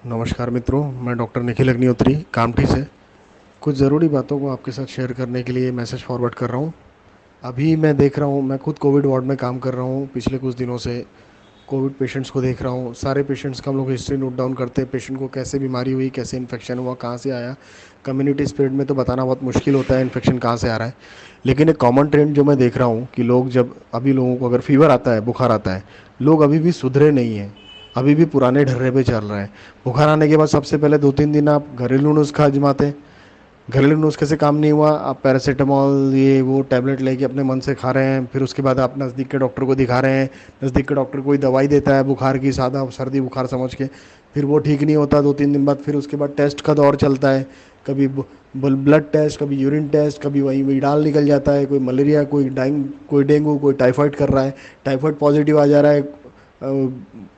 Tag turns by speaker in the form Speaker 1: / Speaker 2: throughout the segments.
Speaker 1: नमस्कार मित्रों, मैं डॉक्टर निखिल अग्निहोत्री कामठी से कुछ ज़रूरी बातों को आपके साथ शेयर करने के लिए मैसेज फॉरवर्ड कर रहा हूँ। अभी मैं देख रहा हूँ, मैं खुद कोविड वार्ड में काम कर रहा हूँ। पिछले कुछ दिनों से कोविड पेशेंट्स को देख रहा हूँ। सारे पेशेंट्स का हम लोग हिस्ट्री नोट डाउन करते हैं। पेशेंट को कैसे बीमारी हुई, कैसे इन्फेक्शन हुआ, कहाँ से आया। कम्युनिटी स्प्रेड में तो बताना बहुत मुश्किल होता है इन्फेक्शन कहाँ से आ रहा है। लेकिन एक कॉमन ट्रेंड जो मैं देख रहा हूँ कि लोग जब अभी लोगों को अगर फीवर आता है, बुखार आता है, लोग अभी भी सुधरे नहीं हैं। अभी भी पुराने ढर्रे पे चल रहे हैं। बुखार आने के बाद सबसे पहले 2-3 दिन आप घरेलू नुस्खा आजमाते हैं। घरेलू नुस्खे से काम नहीं हुआ, आप पैरासीटामॉल ये वो टैबलेट लेके अपने मन से खा रहे हैं। फिर उसके बाद आप नज़दीक के डॉक्टर को दिखा रहे हैं। नज़दीक के डॉक्टर कोई दवाई देता है बुखार की, सादा सर्दी बुखार समझ के। फिर वो ठीक नहीं होता 2-3 दिन बाद। फिर उसके बाद टेस्ट का दौर चलता है। कभी ब्लड टेस्ट, कभी यूरिन टेस्ट, कभी वही विडाल निकल जाता है। कोई मलेरिया, कोई डेंगू, कोई टाइफाइड कर रहा है। टाइफाइड पॉजिटिव आ जा रहा है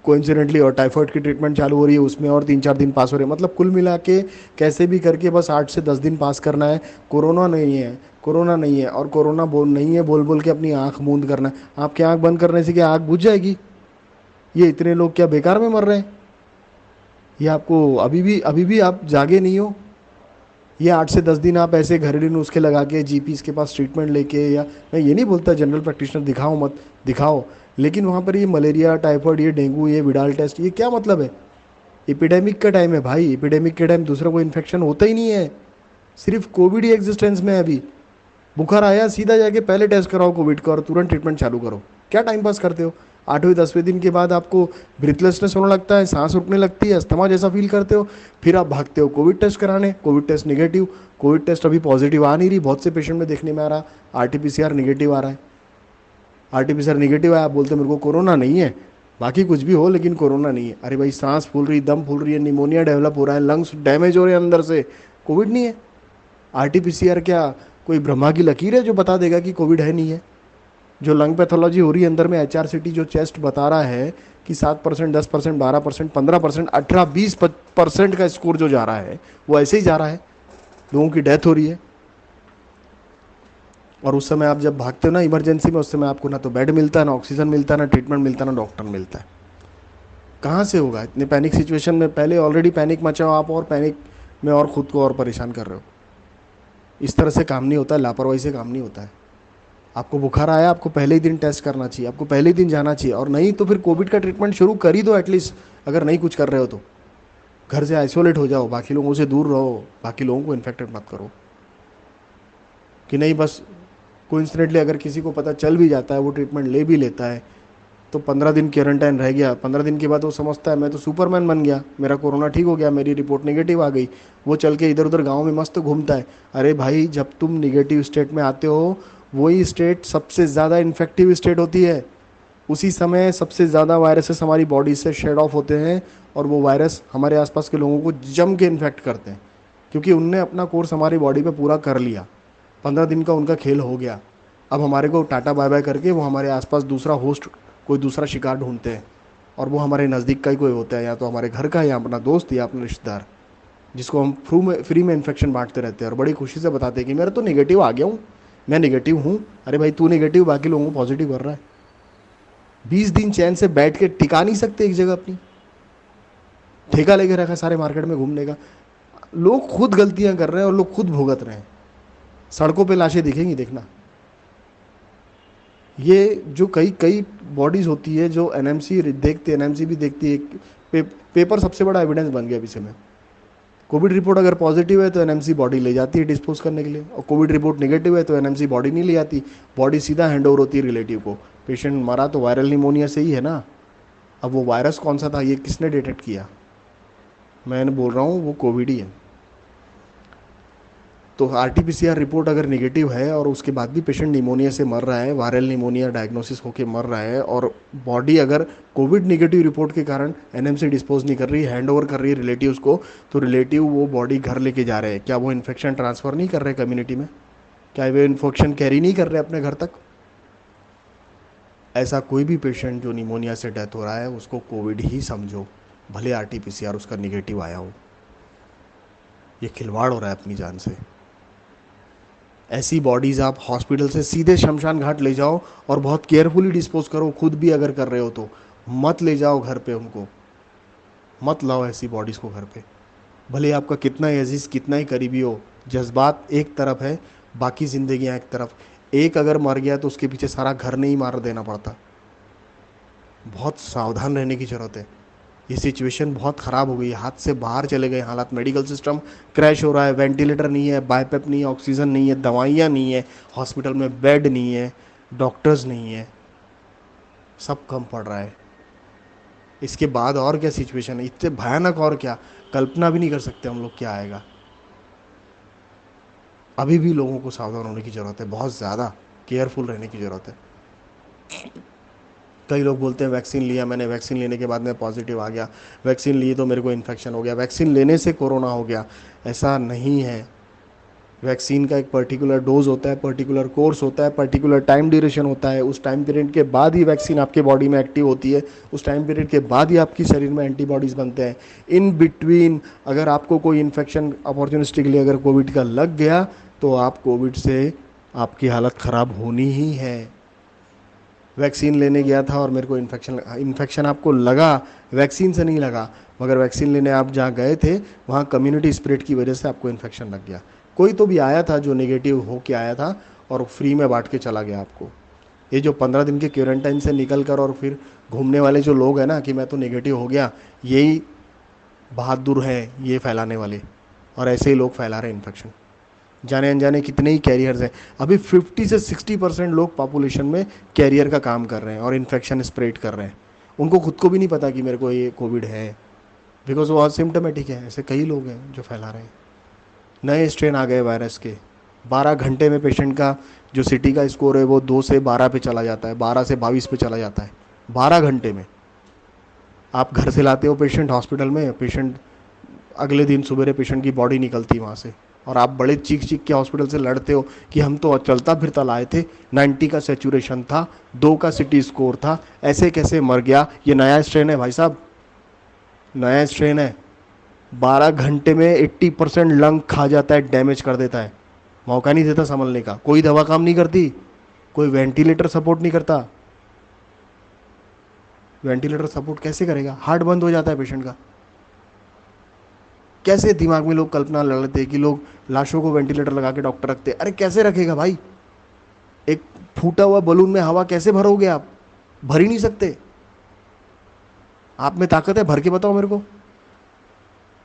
Speaker 1: कोइंसिडेंटली, और टाइफाइड की ट्रीटमेंट चालू हो रही है, उसमें और 3-4 दिन पास हो रहे हैं। मतलब कुल मिला के कैसे भी करके बस 8 से 10 दिन पास करना है। कोरोना नहीं है, कोरोना नहीं है, और कोरोना बोल नहीं है बोल बोल के अपनी आंख मूंद करना है। आपकी आंख बंद करने से क्या आंख बुझ जाएगी? ये इतने लोग क्या बेकार में मर रहे हैं? ये आपको अभी भी आप जागे नहीं हो? ये 8 से 10 दिन आप ऐसे घरेलू नुस्खे लगा के जीपीस के पास ट्रीटमेंट लेके, या मैं ये नहीं बोलता जनरल प्रैक्टिशनर दिखाओ मत, दिखाओ। लेकिन वहाँ पर ये मलेरिया, टाइफाइड, ये डेंगू, ये विडाल टेस्ट, ये क्या मतलब है? एपिडेमिक का टाइम है भाई। एपिडेमिक के टाइम दूसरा कोई इन्फेक्शन होता ही नहीं है। सिर्फ कोविड ही एग्जिस्टेंस में है अभी। बुखार आया, सीधा जाके पहले टेस्ट कराओ कोविड का और तुरंत ट्रीटमेंट चालू करो। क्या टाइम पास करते हो? 8वें 10वें दिन के बाद आपको ब्रीथलेसनेस होने लगता है, सांस रुकने लगती है, अस्थमा जैसा फील करते हो। फिर आप भागते हो कोविड टेस्ट कराने। Covid test negative. Covid test अभी पॉजिटिव आ नहीं रही, बहुत से पेशेंट में देखने में आ रहा। आरटीपीसीआर निगेटिव आ रहा है। आरटीपीसीआर निगेटिव आया, आप बोलते मेरे को कोरोना नहीं है, बाकी कुछ भी हो लेकिन कोरोना नहीं है। अरे भाई, सांस फूल रही, दम फूल रही है, निमोनिया डेवलप हो रहा है, लंग्स डैमेज हो रहे हैं अंदर से, कोविड नहीं है। आरटीपीसीआर क्या कोई ब्रह्मा की लकीर है जो बता देगा कि कोविड है नहीं है? जो लंग पैथोलॉजी हो रही है अंदर में, एचआरसीटी जो चेस्ट बता रहा है कि 7%, 10%, 12%, 15%, 18-20% का स्कोर जो जा रहा है, वो ऐसे ही जा रहा है। लोगों की डेथ हो रही है। और उस समय आप जब भागते हो ना इमरजेंसी में, उस समय आपको ना तो बेड मिलता है, ना ऑक्सीजन मिलता है, ना ट्रीटमेंट मिलता है, ना डॉक्टर मिलता है। कहाँ से होगा इतने पैनिक सिचुएशन में? पहले ऑलरेडी पैनिक मचा हो आप, और पैनिक में और खुद को और परेशान कर रहे हो। इस तरह से काम नहीं होता है, लापरवाही से काम नहीं होता है। आपको बुखार आया, आपको पहले ही दिन टेस्ट करना चाहिए, आपको पहले ही दिन जाना चाहिए। और नहीं तो फिर कोविड का ट्रीटमेंट शुरू कर ही दो एटलीस्ट। अगर नहीं कुछ कर रहे हो तो घर से आइसोलेट हो जाओ, बाकी लोगों से दूर रहो, बाकी लोगों को इन्फेक्टेड मत करो। कि नहीं बस कोइंसिडेंटली अगर किसी को पता चल भी जाता है, वो ट्रीटमेंट ले भी लेता है, तो 15 दिन क्वारंटाइन रह गया। 15 दिन के बाद वो समझता है मैं तो सुपरमैन बन गया, मेरा कोरोना ठीक हो गया, मेरी रिपोर्ट नेगेटिव आ गई। वो चल के इधर उधर गाँव में मस्त घूमता है। अरे भाई, जब तुम निगेटिव स्टेट में आते हो, वही स्टेट सबसे ज़्यादा इन्फेक्टिव स्टेट होती है। उसी समय सबसे ज़्यादा वायरसेस हमारी बॉडी से शेड ऑफ होते हैं, और वो वायरस हमारे आसपास के लोगों को जम के इन्फेक्ट करते हैं, क्योंकि उनने अपना कोर्स हमारी बॉडी पे पूरा कर लिया। 15 दिन का उनका खेल हो गया। अब हमारे को टाटा बाय बाय करके वो हमारे आसपास दूसरा होस्ट, कोई दूसरा शिकार ढूंढते हैं। और वो हमारे नज़दीक का ही कोई होता है, या तो हमारे घर का, या अपना दोस्त, या अपना रिश्तेदार, जिसको हम फ्री में इन्फेक्शन बांटते रहते हैं और बड़ी खुशी से बताते हैं कि मेरा तो निगेटिव आ गया हूँ, मैं निगेटिव हूँ। अरे भाई, तू निगेटिव, बाकी लोगों को पॉजिटिव कर रहा है। 20 दिन चैन से बैठ के टिका नहीं सकते एक जगह अपनी। ठेका लेके रखा सारे मार्केट में घूमने का। लोग खुद गलतियां कर रहे हैं और लोग खुद भुगत रहे हैं। सड़कों पे लाशें दिखेंगी, देखना। ये जो कई कई बॉडीज होती है जो एनएमसी देखती है, एनएमसी भी देखती है। पेपर सबसे बड़ा एविडेंस बन गया अभी समय। कोविड रिपोर्ट अगर पॉजिटिव है तो एनएमसी बॉडी ले जाती है डिस्पोज करने के लिए, और कोविड रिपोर्ट नेगेटिव है तो एनएमसी बॉडी नहीं ले जाती। बॉडी सीधा हैंड ओवर होती है रिलेटिव को। पेशेंट मरा तो वायरल निमोनिया से ही है ना। अब वो वायरस कौन सा था, ये किसने डिटेक्ट किया? मैं बोल रहा हूँ वो कोविड ही है। तो आरटीपीसीआर रिपोर्ट अगर निगेटिव है और उसके बाद भी पेशेंट निमोनिया से मर रहा है, वायरल निमोनिया डायग्नोसिस होकर मर रहा है, और बॉडी अगर कोविड निगेटिव रिपोर्ट के कारण एनएमसी डिस्पोज नहीं कर रही, हैंड ओवर कर रही है रिलेटिव्स को, तो रिलेटिव वो बॉडी घर लेके जा रहे हैं। क्या वो इन्फेक्शन ट्रांसफ़र नहीं कर रहे कम्युनिटी में? क्या वो इन्फेक्शन कैरी नहीं कर रहे अपने घर तक? ऐसा कोई भी पेशेंट जो निमोनिया से डेथ हो रहा है, उसको कोविड ही समझो, भले आरटीपीसीआर उसका निगेटिव आया हो। ये खिलवाड़ हो रहा है अपनी जान से। ऐसी बॉडीज़ आप हॉस्पिटल से सीधे शमशान घाट ले जाओ और बहुत केयरफुली डिस्पोज करो, खुद भी अगर कर रहे हो तो। मत ले जाओ घर पे उनको, मत लाओ ऐसी बॉडीज़ को घर पे। भले आपका कितना ही अजीज़ कितना ही करीबी हो, जज्बात एक तरफ है, बाकी ज़िंदगियाँ एक तरफ। एक अगर मर गया तो उसके पीछे सारा घर नहीं मार देना पड़ता। बहुत सावधान रहने की ज़रूरत है। ये सिचुएशन बहुत ख़राब हो गई है, हाथ से बाहर चले गए हालात। मेडिकल सिस्टम क्रैश हो रहा है, वेंटिलेटर नहीं है, बाईपेप नहीं है, ऑक्सीजन नहीं है, दवाइयाँ नहीं है, हॉस्पिटल में बेड नहीं है, डॉक्टर्स नहीं है, सब कम पड़ रहा है। इसके बाद और क्या सिचुएशन है, इतने भयानक और क्या, कल्पना भी नहीं कर सकते हम लोग क्या आएगा। अभी भी लोगों को सावधान होने की ज़रूरत है, बहुत ज़्यादा केयरफुल रहने की ज़रूरत है। कई लोग बोलते हैं वैक्सीन लिया मैंने, वैक्सीन लेने के बाद मैं पॉजिटिव आ गया, वैक्सीन ली तो मेरे को इन्फेक्शन हो गया, वैक्सीन लेने से कोरोना हो गया। ऐसा नहीं है। वैक्सीन का एक पर्टिकुलर डोज होता है, पर्टिकुलर कोर्स होता है, पर्टिकुलर टाइम ड्यूरेशन होता है। उस टाइम पीरियड के बाद ही वैक्सीन आपके बॉडी में एक्टिव होती है, उस टाइम पीरियड के बाद ही आपकी शरीर में एंटीबॉडीज़ बनते हैं। इन बिटवीन अगर आपको कोई इन्फेक्शन अपॉर्चुनिस्टिकली अगर कोविड का लग गया तो आप कोविड से आपकी हालत ख़राब होनी ही है। वैक्सीन लेने गया था और मेरे को इन्फेक्शन आपको लगा, वैक्सीन से नहीं लगा, मगर वैक्सीन लेने आप जहाँ गए थे वहाँ कम्युनिटी स्प्रेड की वजह से आपको इन्फेक्शन लग गया। कोई तो भी आया था जो नेगेटिव हो के आया था और फ्री में बांट के चला गया आपको। ये जो 15 दिन के क्वारंटाइन से निकल कर और फिर घूमने वाले जो लोग हैं ना कि मैं तो नेगेटिव हो गया, यही बहादुर हैं ये फैलाने वाले, और ऐसे ही लोग फैला रहे हैं इन्फेक्शन। जाने अनजाने कितने ही कैरियर्स हैं। अभी 50 से 60% लोग पॉपुलेशन में कैरियर का काम कर रहे हैं और इन्फेक्शन स्प्रेड कर रहे हैं। उनको खुद को भी नहीं पता कि मेरे को ये कोविड है, बिकॉज वो असिम्टोमेटिक है। ऐसे कई लोग हैं जो फैला रहे हैं। नए स्ट्रेन आ गए वायरस के। 12 घंटे में पेशेंट का जो सिटी का स्कोर है वो 2 से 12 पे चला जाता है, 12 से 22 पे चला जाता है 12 घंटे में। आप घर से लाते हो पेशेंट हॉस्पिटल में, पेशेंट अगले दिन सुबह पेशेंट की बॉडी निकलती है वहाँ से, और आप बड़े चीख चीख के हॉस्पिटल से लड़ते हो कि हम तो चलता फिरता लाए थे, 90 का सेचुरेशन था, 2 का सिटी स्कोर था, ऐसे कैसे मर गया। ये नया स्ट्रेन है भाई साहब, नया स्ट्रेन है। 12 घंटे में 80% लंग खा जाता है, डैमेज कर देता है, मौका नहीं देता संभलने का। कोई दवा काम नहीं करती, कोई वेंटिलेटर सपोर्ट नहीं करता। वेंटिलेटर सपोर्ट कैसे करेगा, हार्ट बंद हो जाता है पेशेंट का। कैसे दिमाग में लोग कल्पना लड़ते हैं कि लोग लाशों को वेंटिलेटर लगा के डॉक्टर रखते हैं। अरे कैसे रखेगा भाई, एक फूटा हुआ बलून में हवा कैसे भरोगे आप, भर ही नहीं सकते। आप में ताकत है, भर के बताओ मेरे को।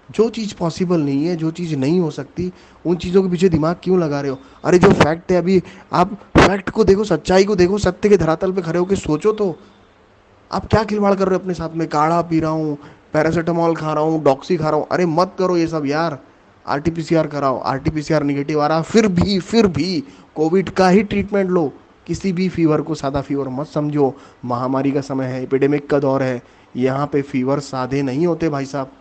Speaker 1: जो चीज़ पॉसिबल नहीं है, जो चीज़ नहीं हो सकती, उन चीज़ों के पीछे दिमाग क्यों लगा रहे हो। अरे जो फैक्ट है, अभी आप फैक्ट को देखो, सच्चाई को देखो, सत्य के धरातल पे खड़े होकर सोचो तो। आप क्या खिलवाड़ कर रहे हो अपने साथ में, काढ़ा पी रहा हूँ, पैरासीटामोल खा रहा हूँ, डॉक्सी खा रहा हूँ। अरे मत करो ये सब यार। आरटीपीसीआर कराओ, आरटीपीसीआर निगेटिव आ रहा, फिर भी कोविड का ही ट्रीटमेंट लो। किसी भी फीवर को सादा फीवर मत समझो। महामारी का समय है, एपिडेमिक का दौर है। यहाँ पे फीवर सादे नहीं होते भाई साहब,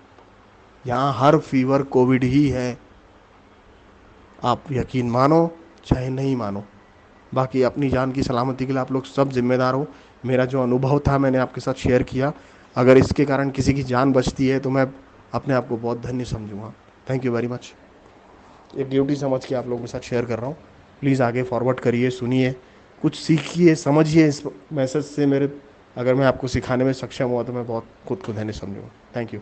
Speaker 1: यहाँ हर फीवर कोविड ही है। आप यकीन मानो चाहे नहीं मानो, बाकी अपनी जान की सलामती के लिए आप लोग सब जिम्मेदार हो। मेरा जो अनुभव था मैंने आपके साथ शेयर किया। अगर इसके कारण किसी की जान बचती है तो मैं अपने आप को बहुत धन्य समझूंगा। Thank you very much. एक ड्यूटी समझ के आप लोगों के साथ शेयर कर रहा हूँ। प्लीज़ आगे फॉरवर्ड करिए, सुनिए, कुछ सीखिए, समझिए इस मैसेज से। मेरे अगर मैं आपको सिखाने में सक्षम हुआ तो मैं बहुत खुद को धन्य समझूंगा। Thank you.